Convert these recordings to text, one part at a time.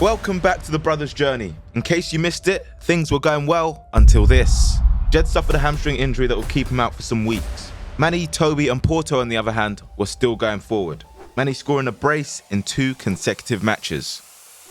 Welcome back to the brothers' journey. In case you missed it, things were going well until this. Jed suffered a hamstring injury that will keep him out for some weeks. Manny, Toby and Porto, on the other hand, were still going forward. Manny scoring a brace in 2 consecutive matches.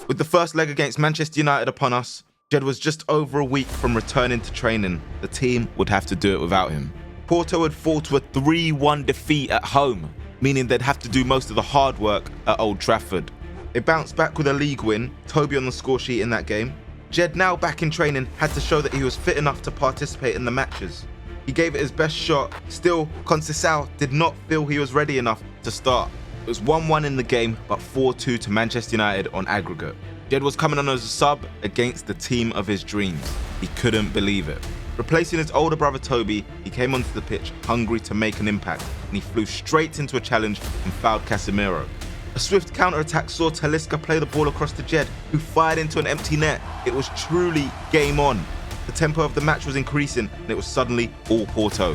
With the first leg against Manchester United upon us, Jed was just over a week from returning to training. The team would have to do it without him. Porto had fallen to a 3-1 defeat at home, meaning they'd have to do most of the hard work at Old Trafford. They bounced back with a league win, Toby on the score sheet in that game. Jed, now back in training, had to show that he was fit enough to participate in the matches. He gave it his best shot. Still, Conceição did not feel he was ready enough to start. It was 1-1 in the game, but 4-2 to Manchester United on aggregate. Jed was coming on as a sub against the team of his dreams. He couldn't believe it. Replacing his older brother Toby, he came onto the pitch hungry to make an impact, and he flew straight into a challenge and fouled Casemiro. A swift counter-attack saw Talisca play the ball across to Jed, who fired into an empty net. It was truly game on. The tempo of the match was increasing, and it was suddenly all Porto.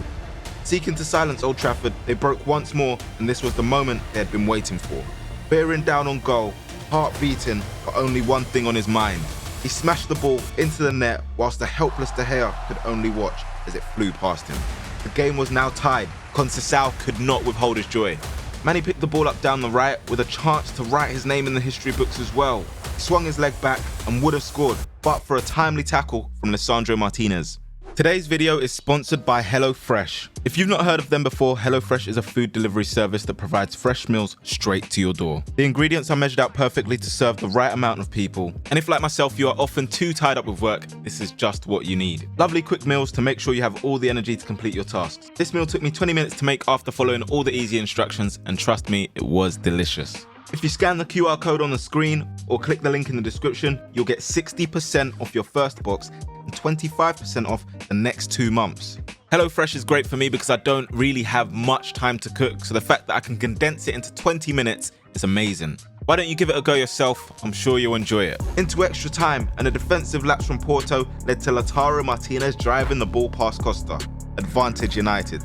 Seeking to silence Old Trafford, they broke once more, and this was the moment they had been waiting for. Bearing down on goal, heart beating, but only one thing on his mind. He smashed the ball into the net, whilst the helpless De Gea could only watch as it flew past him. The game was now tied. Conceição could not withhold his joy. Manny picked the ball up down the right with a chance to write his name in the history books as well. He swung his leg back and would have scored, but for a timely tackle from Lisandro Martinez. Today's video is sponsored by HelloFresh. If you've not heard of them before, HelloFresh is a food delivery service that provides fresh meals straight to your door. The ingredients are measured out perfectly to serve the right amount of people. And if, like myself, you are often too tied up with work, this is just what you need. Lovely quick meals to make sure you have all the energy to complete your tasks. This meal took me 20 minutes to make after following all the easy instructions, and trust me, it was delicious. If you scan the QR code on the screen or click the link in the description, you'll get 60% off your first box and 25% off the next 2 months. HelloFresh is great for me because I don't really have much time to cook, so the fact that I can condense it into 20 minutes is amazing. Why don't you give it a go yourself? I'm sure you'll enjoy it. Into extra time, and a defensive lapse from Porto led to Lautaro Martinez driving the ball past Costa. Advantage United.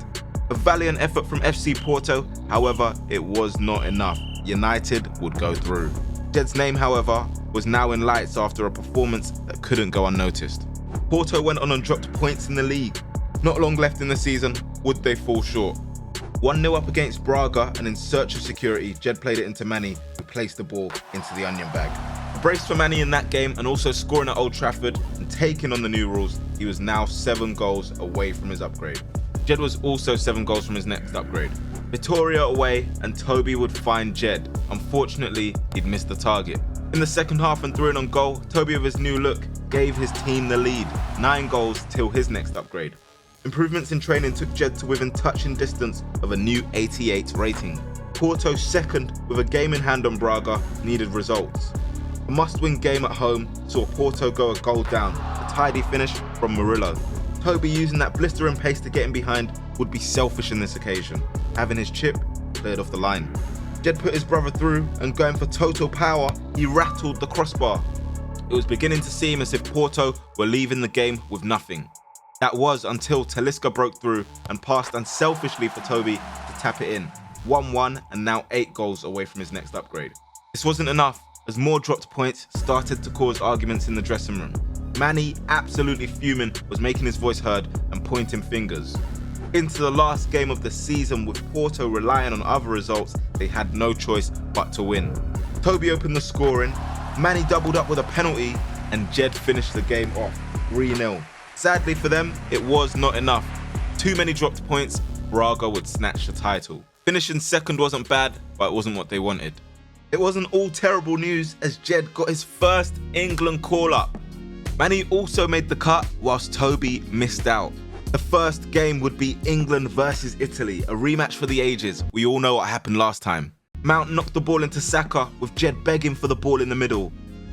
A valiant effort from FC Porto, however, it was not enough. United would go through. Jed's name, however, was now in lights after a performance that couldn't go unnoticed. Porto went on and dropped points in the league. Not long left in the season, would they fall short? 1-0 up against Braga, and in search of security, Jed played it into Manny, who placed the ball into the onion bag. A brace for Manny in that game, and also scoring at Old Trafford and taking on the new rules, he was now 7 goals away from his upgrade. Jed was also 7 goals from his next upgrade. Vitoria away, and Toby would find Jed. Unfortunately, he'd missed the target. In the second half and through and on goal, Toby with his new look gave his team the lead. 9 goals till his next upgrade. Improvements in training took Jed to within touching distance of a new 88 rating. Porto second with a game in hand on Braga needed results. A must-win game at home saw Porto go a goal down. A tidy finish from Murillo. Toby using that blistering pace to get him behind would be selfish in this occasion, having his chip cleared off the line. Jed put his brother through, and going for total power, he rattled the crossbar. It was beginning to seem as if Porto were leaving the game with nothing. That was until Talisca broke through and passed unselfishly for Toby to tap it in. 1-1, and now 8 goals away from his next upgrade. This wasn't enough, as more dropped points started to cause arguments in the dressing room. Manny, absolutely fuming, was making his voice heard and pointing fingers. Into the last game of the season, with Porto relying on other results, they had no choice but to win. Toby opened the scoring, Manny doubled up with a penalty, and Jed finished the game off 3-0. Sadly for them, it was not enough. Too many dropped points, Braga would snatch the title. Finishing second wasn't bad, but it wasn't what they wanted. It wasn't all terrible news, as Jed got his first England call-up. Manny also made the cut, whilst Toby missed out. The first game would be England versus Italy, a rematch for the ages. We all know what happened last time. Mount knocked the ball into Saka, with Jed begging for the ball in the middle.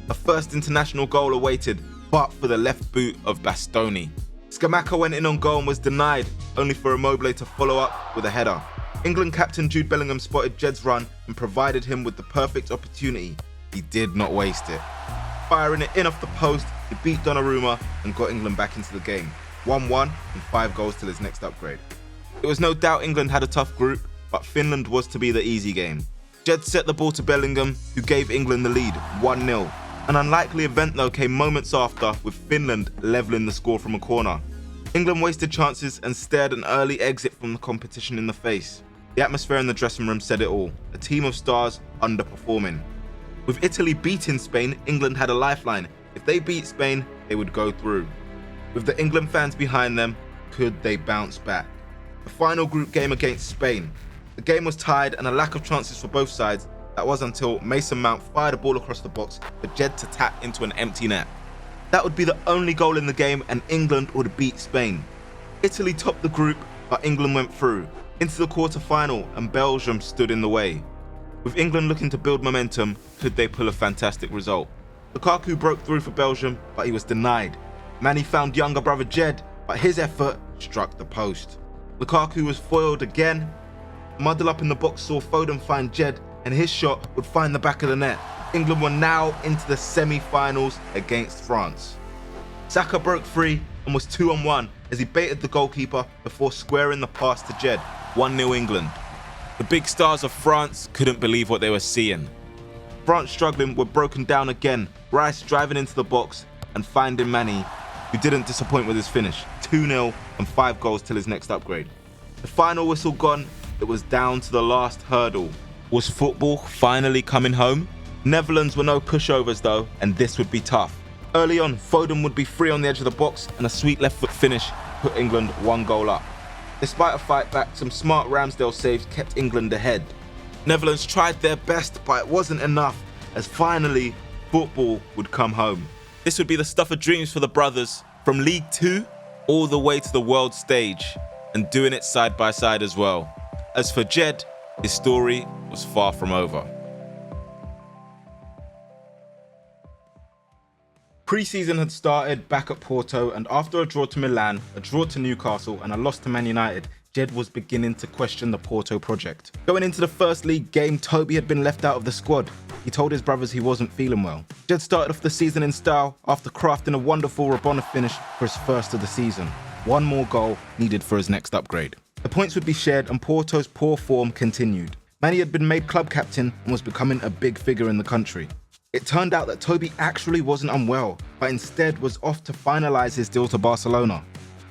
A first international goal awaited, but for the left boot of Bastoni. Scamacca went in on goal and was denied, only for Immobile to follow up with a header. England captain Jude Bellingham spotted Jed's run and provided him with the perfect opportunity. He did not waste it. Firing it in off the post, he beat Donnarumma and got England back into the game. 1-1 and 5 goals till his next upgrade. It was no doubt England had a tough group, but Finland was to be the easy game. Jed set the ball to Bellingham, who gave England the lead, 1-0. An unlikely event though came moments after, with Finland levelling the score from a corner. England wasted chances and stared an early exit from the competition in the face. The atmosphere in the dressing room said it all, a team of stars underperforming. With Italy beating Spain, England had a lifeline. If they beat Spain, they would go through. With the England fans behind them, could they bounce back? The final group game against Spain. The game was tied and a lack of chances for both sides. That was until Mason Mount fired a ball across the box for Jed to tap into an empty net. That would be the only goal in the game and England would beat Spain. Italy topped the group, but England went through into the quarter-final and Belgium stood in the way. With England looking to build momentum, could they pull a fantastic result? Lukaku broke through for Belgium, but he was denied. Manny found younger brother Jed, but his effort struck the post. Lukaku was foiled again. Muddle up in the box saw Foden find Jed, and his shot would find the back of the net. England were now into the semi-finals against France. Saka broke free and was 2-on-1 as he baited the goalkeeper before squaring the pass to Jed. 1-0 England. The big stars of France couldn't believe what they were seeing. France struggling were broken down again, Rice driving into the box and finding Manny, who didn't disappoint with his finish. 2-0 and 5 goals till his next upgrade. The final whistle gone, it was down to the last hurdle. Was football finally coming home? Netherlands were no pushovers though, and this would be tough. Early on, Foden would be free on the edge of the box and a sweet left foot finish put England 1 goal up. Despite a fight back, some smart Ramsdale saves kept England ahead. Netherlands tried their best, but it wasn't enough, as finally, football would come home. This would be the stuff of dreams for the brothers, from League 2 all the way to the world stage, and doing it side by side as well. As for Jed, his story was far from over. Pre-season had started back at Porto, and after a draw to Milan, a draw to Newcastle and a loss to Man United, Jed was beginning to question the Porto project. Going into the first league game, Toby had been left out of the squad. He told his brothers he wasn't feeling well. Jed started off the season in style after crafting a wonderful Rabona finish for his first of the season. 1 more goal needed for his next upgrade. The points would be shared and Porto's poor form continued. Manny had been made club captain and was becoming a big figure in the country. It turned out that Toby actually wasn't unwell, but instead was off to finalise his deal to Barcelona.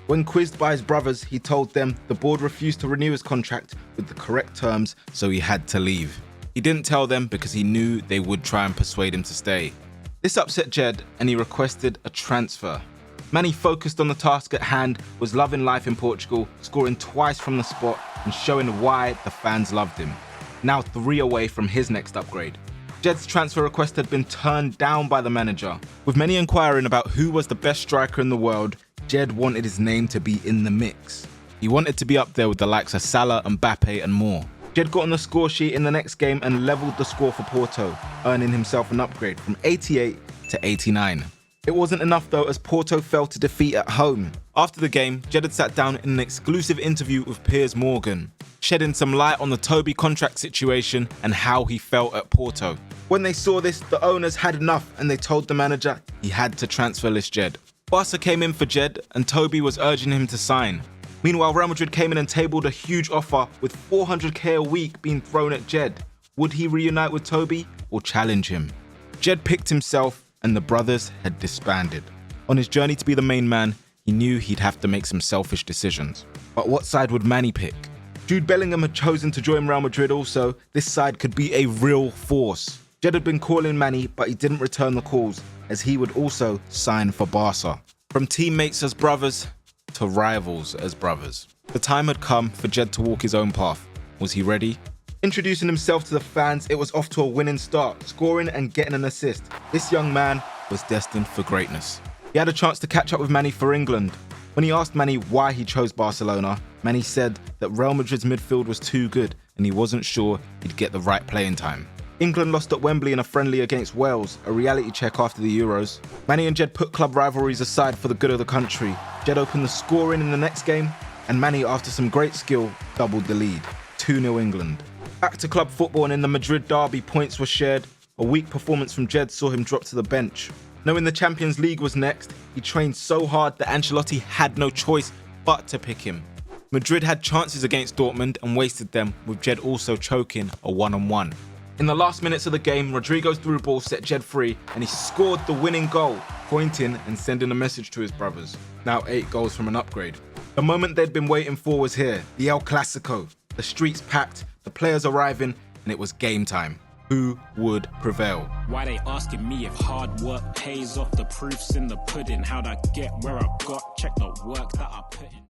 When quizzed by his brothers, he told them the board refused to renew his contract with the correct terms, so he had to leave. He didn't tell them because he knew they would try and persuade him to stay. This upset Jed and he requested a transfer. Manny focused on the task at hand, was loving life in Portugal, scoring twice from the spot and showing why the fans loved him. Now 3 away from his next upgrade. Jed's transfer request had been turned down by the manager. With many inquiring about who was the best striker in the world, Jed wanted his name to be in the mix. He wanted to be up there with the likes of Salah, Mbappe and more. Jed got on the score sheet in the next game and levelled the score for Porto, earning himself an upgrade from 88 to 89. It wasn't enough though, as Porto fell to defeat at home. After the game, Jed had sat down in an exclusive interview with Piers Morgan, shedding some light on the Toby contract situation and how he felt at Porto. When they saw this, the owners had enough and they told the manager he had to transfer list Jed. Barca came in for Jed and Toby was urging him to sign. Meanwhile, Real Madrid came in and tabled a huge offer with 400k a week being thrown at Jed. Would he reunite with Toby or challenge him? Jed picked himself and the brothers had disbanded. On his journey to be the main man, he knew he'd have to make some selfish decisions. But what side would Manny pick? Jude Bellingham had chosen to join Real Madrid also. This side could be a real force. Jed had been calling Manny, but he didn't return the calls, as he would also sign for Barca. From teammates as brothers to rivals as brothers. The time had come for Jed to walk his own path. Was he ready? Introducing himself to the fans, it was off to a winning start, scoring and getting an assist. This young man was destined for greatness. He had a chance to catch up with Manny for England. When he asked Manny why he chose Barcelona, Manny said that Real Madrid's midfield was too good and he wasn't sure he'd get the right playing time. England lost at Wembley in a friendly against Wales, a reality check after the Euros. Manny and Jed put club rivalries aside for the good of the country. Jed opened the scoring in the next game, and Manny, after some great skill, doubled the lead. 2-0 England. Back to club football, and in the Madrid derby, points were shared. A weak performance from Jed saw him drop to the bench. Knowing the Champions League was next, he trained so hard that Ancelotti had no choice but to pick him. Madrid had chances against Dortmund and wasted them, with Jed also choking a 1-on-1. In the last minutes of the game, Rodrigo's through ball set Jed free and he scored the winning goal, pointing and sending a message to his brothers. Now 8 goals from an upgrade. The moment they'd been waiting for was here, the El Clasico. The streets packed, the players arriving, and it was game time. Who would prevail? Why they asking me if hard work pays off? The proof's in the pudding. How'd I get where I got? Check the work that I put in.